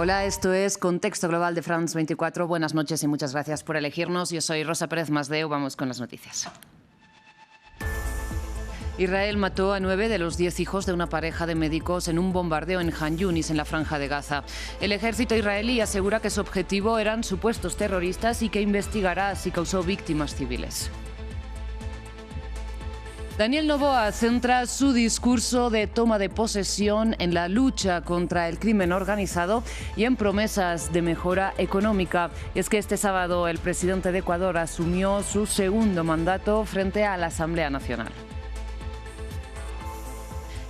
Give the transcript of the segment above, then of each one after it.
Hola, esto es Contexto Global de France 24. Buenas noches y muchas gracias por elegirnos. Yo soy Rosa Pérez Masdeu. Vamos con las noticias. Israel mató a 9 de los 10 hijos de una pareja de médicos en un bombardeo en Han Yunis, en la Franja de Gaza. El ejército israelí asegura que su objetivo eran supuestos terroristas y que investigará si causó víctimas civiles. Daniel Noboa centra su discurso de toma de posesión en la lucha contra el crimen organizado y en promesas de mejora económica. Y es que este sábado el presidente de Ecuador asumió su segundo mandato frente a la Asamblea Nacional.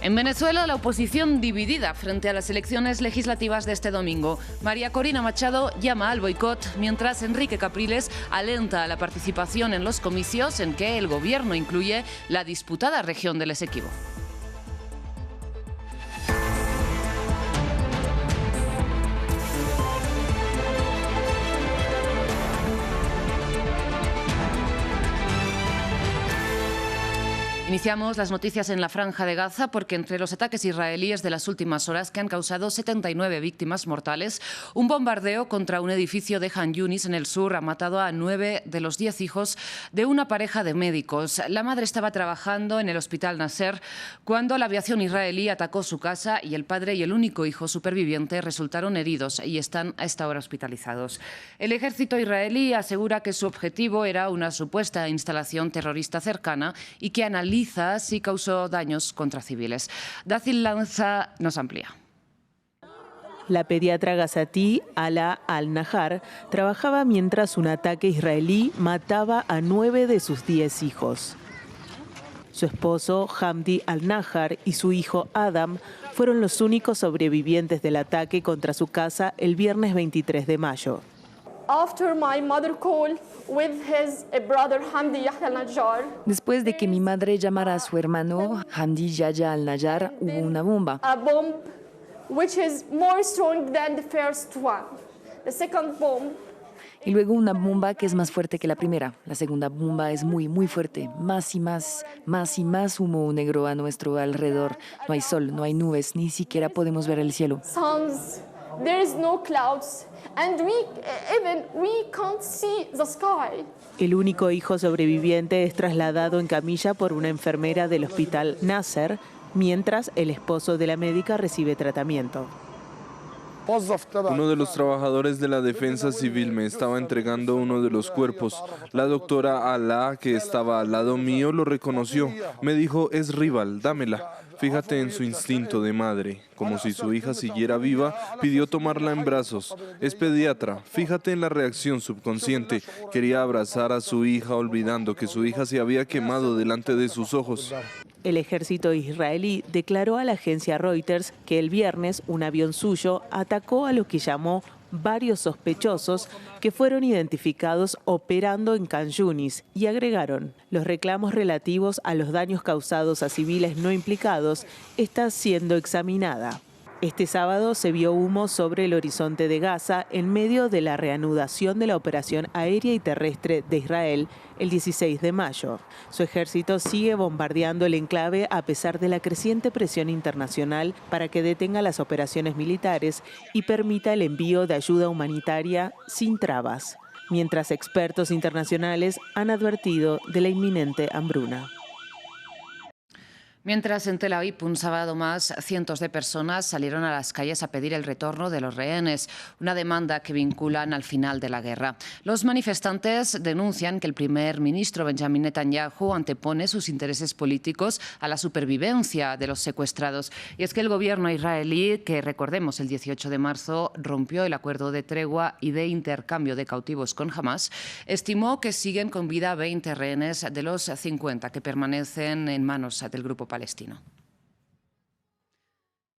En Venezuela, la oposición dividida frente a las elecciones legislativas de este domingo. María Corina Machado llama al boicot, mientras Enrique Capriles alenta a la participación en los comicios en que el gobierno incluye la disputada región del Esequibo. Iniciamos las noticias en la Franja de Gaza porque entre los ataques israelíes de las últimas horas que han causado 79 víctimas mortales, un bombardeo contra un edificio de Han Yunis en el sur ha matado a 9 de los 10 hijos de una pareja de médicos. La madre estaba trabajando en el hospital Nasser cuando la aviación israelí atacó su casa y el padre y el único hijo superviviente resultaron heridos y están a esta hora hospitalizados. El ejército israelí asegura que su objetivo era una supuesta instalación terrorista cercana y que analiza si causó daños contra civiles. Dacil Lanza nos amplía. La pediatra gazatí Ala al-Nahar trabajaba mientras un ataque israelí mataba a 9 de sus 10 hijos. Su esposo Hamdi al-Nahar y su hijo Adam fueron los únicos sobrevivientes del ataque contra su casa el viernes 23 de mayo. Después de que mi madre llamara a su hermano Hamdi Yahya al-Najjar, hubo una bomba. Y luego una bomba que es más fuerte que la primera. La segunda bomba es muy fuerte. Más y más humo negro a nuestro alrededor. No hay sol, no hay nubes, ni siquiera podemos ver el cielo. There is no clouds and we can't see the sky. El único hijo sobreviviente es trasladado en camilla por una enfermera del hospital Nasser, mientras el esposo de la médica recibe tratamiento. Uno de los trabajadores de la defensa civil me estaba entregando uno de los cuerpos. La doctora Alá, que estaba al lado mío, lo reconoció. Me dijo, es Rival, dámela. Fíjate en su instinto de madre. Como si su hija siguiera viva, pidió tomarla en brazos. Es pediatra. Fíjate en la reacción subconsciente. Quería abrazar a su hija olvidando que su hija se había quemado delante de sus ojos. El ejército israelí declaró a la agencia Reuters que el viernes un avión suyo atacó a lo que llamó varios sospechosos que fueron identificados operando en Khan Yunis y agregaron: los reclamos relativos a los daños causados a civiles no implicados está siendo examinada. Este sábado se vio humo sobre el horizonte de Gaza en medio de la reanudación de la operación aérea y terrestre de Israel el 16 de mayo. Su ejército sigue bombardeando el enclave a pesar de la creciente presión internacional para que detenga las operaciones militares y permita el envío de ayuda humanitaria sin trabas, mientras expertos internacionales han advertido de la inminente hambruna. Mientras en Tel Aviv, un sábado más, cientos de personas salieron a las calles a pedir el retorno de los rehenes, una demanda que vinculan al final de la guerra. Los manifestantes denuncian que el primer ministro Benjamin Netanyahu antepone sus intereses políticos a la supervivencia de los secuestrados. Y es que el gobierno israelí, que recordemos el 18 de marzo rompió el acuerdo de tregua y de intercambio de cautivos con Hamas, estimó que siguen con vida 20 rehenes de los 50 que permanecen en manos del grupo palestino.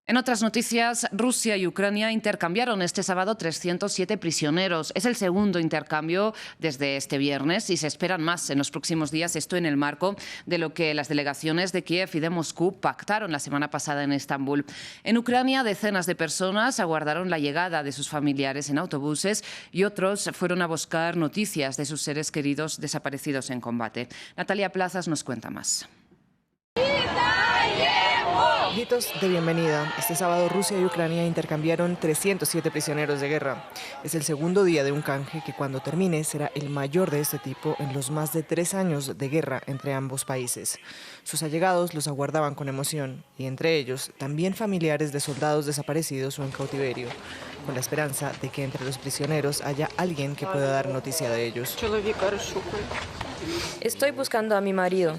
En otras noticias, Rusia y Ucrania intercambiaron este sábado 307 prisioneros. Es el segundo intercambio desde este viernes y se esperan más en los próximos días, esto en el marco de lo que las delegaciones de Kiev y de Moscú pactaron la semana pasada en Estambul. En Ucrania, decenas de personas aguardaron la llegada de sus familiares en autobuses y otros fueron a buscar noticias de sus seres queridos desaparecidos en combate. Natalia Plazas nos cuenta más. Gritos de bienvenida. Este sábado Rusia y Ucrania intercambiaron 307 prisioneros de guerra. Es el segundo día de un canje que cuando termine será el mayor de este tipo en los más de 3 años de guerra entre ambos países. Sus allegados los aguardaban con emoción y entre ellos también familiares de soldados desaparecidos o en cautiverio, con la esperanza de que entre los prisioneros haya alguien que pueda dar noticia de ellos. Estoy buscando a mi marido.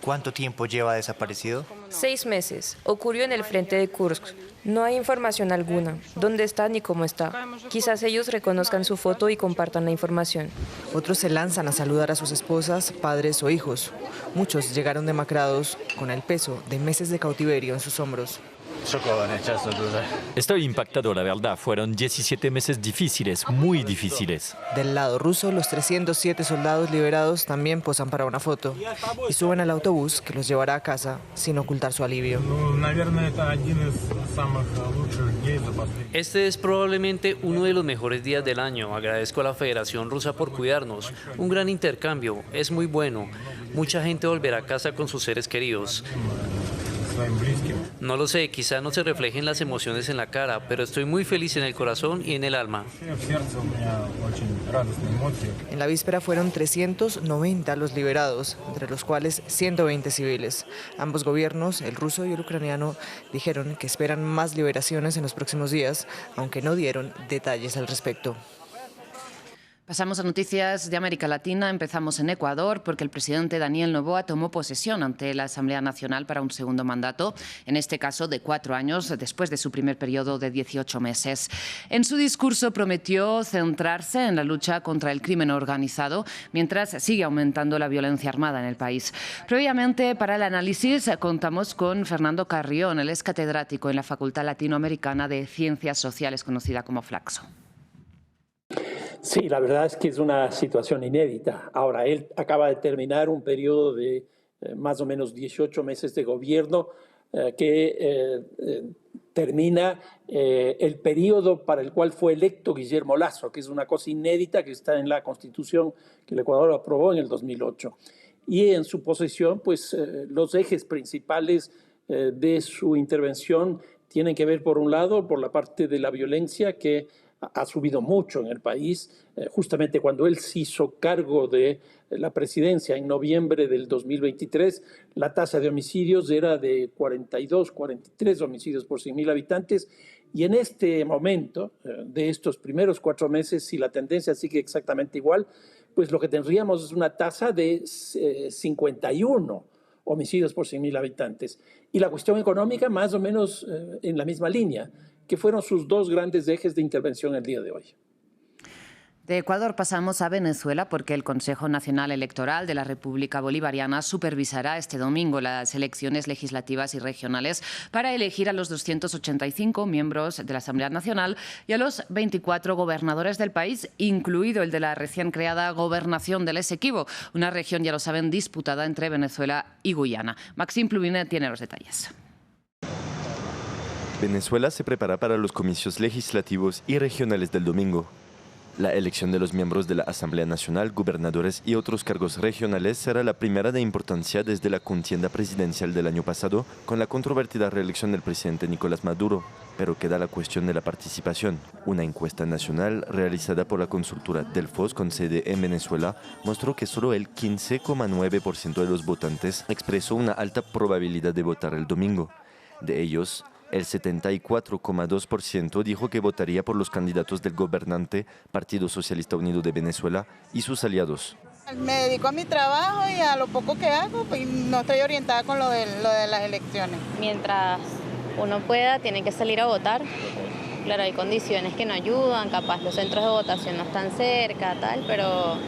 ¿Cuánto tiempo lleva desaparecido? 6 meses. Ocurrió en el frente de Kursk. No hay información alguna. ¿Dónde está ni cómo está? Quizás ellos reconozcan su foto y compartan la información. Otros se lanzan a saludar a sus esposas, padres o hijos. Muchos llegaron demacrados con el peso de meses de cautiverio en sus hombros. Estoy impactado, la verdad. Fueron 17 meses difíciles, muy difíciles. Del lado ruso, los 307 soldados liberados también posan para una foto y suben al autobús que los llevará a casa sin ocultar su alivio. Este es probablemente uno de los mejores días del año. Agradezco a la Federación Rusa por cuidarnos. Un gran intercambio, es muy bueno. Mucha gente volverá a casa con sus seres queridos. No lo sé, quizá no se reflejen las emociones en la cara, pero estoy muy feliz en el corazón y en el alma. En la víspera fueron 390 los liberados, entre los cuales 120 civiles. Ambos gobiernos, el ruso y el ucraniano, dijeron que esperan más liberaciones en los próximos días, aunque no dieron detalles al respecto. Pasamos a noticias de América Latina. Empezamos en Ecuador porque el presidente Daniel Noboa tomó posesión ante la Asamblea Nacional para un segundo mandato, en este caso de 4 años, después de su primer periodo de 18 meses. En su discurso prometió centrarse en la lucha contra el crimen organizado, mientras sigue aumentando la violencia armada en el país. Previamente, para el análisis, contamos con Fernando Carrión. Él es catedrático en la Facultad Latinoamericana de Ciencias Sociales, conocida como Flaxo. Sí, la verdad es que es una situación inédita. Ahora, él acaba de terminar un periodo de más o menos 18 meses de gobierno que termina el periodo para el cual fue electo Guillermo Lasso, que es una cosa inédita que está en la Constitución que el Ecuador aprobó en el 2008. Y en su posesión, pues los ejes principales de su intervención tienen que ver, por un lado, por la parte de la violencia que ha subido mucho en el país. Justamente cuando él se hizo cargo de la presidencia en noviembre del 2023, la tasa de homicidios era de 42, 43 homicidios por 100.000 habitantes. Y en este momento, de estos primeros 4 meses, si la tendencia sigue exactamente igual, pues lo que tendríamos es una tasa de 51 homicidios por 100.000 habitantes. Y la cuestión económica más o menos en la misma línea, que fueron sus 2 grandes ejes de intervención el día de hoy. De Ecuador pasamos a Venezuela porque el Consejo Nacional Electoral de la República Bolivariana supervisará este domingo las elecciones legislativas y regionales para elegir a los 285 miembros de la Asamblea Nacional y a los 24 gobernadores del país, incluido el de la recién creada Gobernación del Esequibo, una región, ya lo saben, disputada entre Venezuela y Guyana. Maxime Pluvine tiene los detalles. Venezuela se prepara para los comicios legislativos y regionales del domingo. La elección de los miembros de la Asamblea Nacional, gobernadores y otros cargos regionales será la primera de importancia desde la contienda presidencial del año pasado con la controvertida reelección del presidente Nicolás Maduro. Pero queda la cuestión de la participación. Una encuesta nacional realizada por la consultora Delfos con sede en Venezuela mostró que solo el 15,9% de los votantes expresó una alta probabilidad de votar el domingo. De ellos, el 74,2% dijo que votaría por los candidatos del gobernante Partido Socialista Unido de Venezuela y sus aliados. Me dedico a mi trabajo y a lo poco que hago, pues no estoy orientada con lo de las elecciones. Mientras uno pueda, tiene que salir a votar. Claro, hay condiciones que no ayudan, capaz los centros de votación no están cerca, tal, pero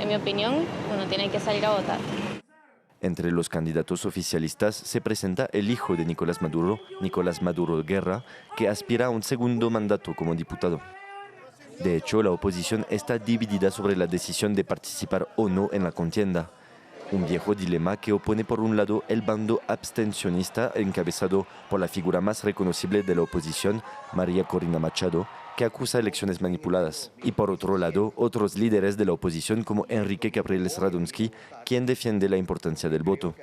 en mi opinión, uno tiene que salir a votar. Entre los candidatos oficialistas se presenta el hijo de Nicolás Maduro, Nicolás Maduro Guerra, que aspira a un segundo mandato como diputado. De hecho, la oposición está dividida sobre la decisión de participar o no en la contienda. Un viejo dilema que opone por un lado el bando abstencionista encabezado por la figura más reconocible de la oposición, María Corina Machado, que acusa elecciones manipuladas. Y por otro lado, otros líderes de la oposición como Enrique Capriles Radonsky, quien defiende la importancia del voto.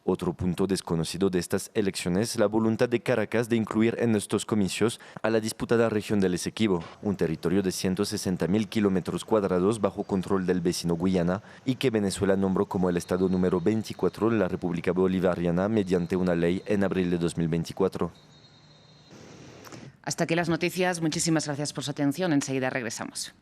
Otro punto desconocido de estas elecciones es la voluntad de Caracas de incluir en estos comicios a la disputada región del Esequibo, un territorio de 160.000 kilómetros cuadrados bajo control del vecino Guyana y que Venezuela nombró como el estado número 24 de la República Bolivariana mediante una ley en abril de 2024. Hasta aquí las noticias. Muchísimas gracias por su atención. Enseguida regresamos.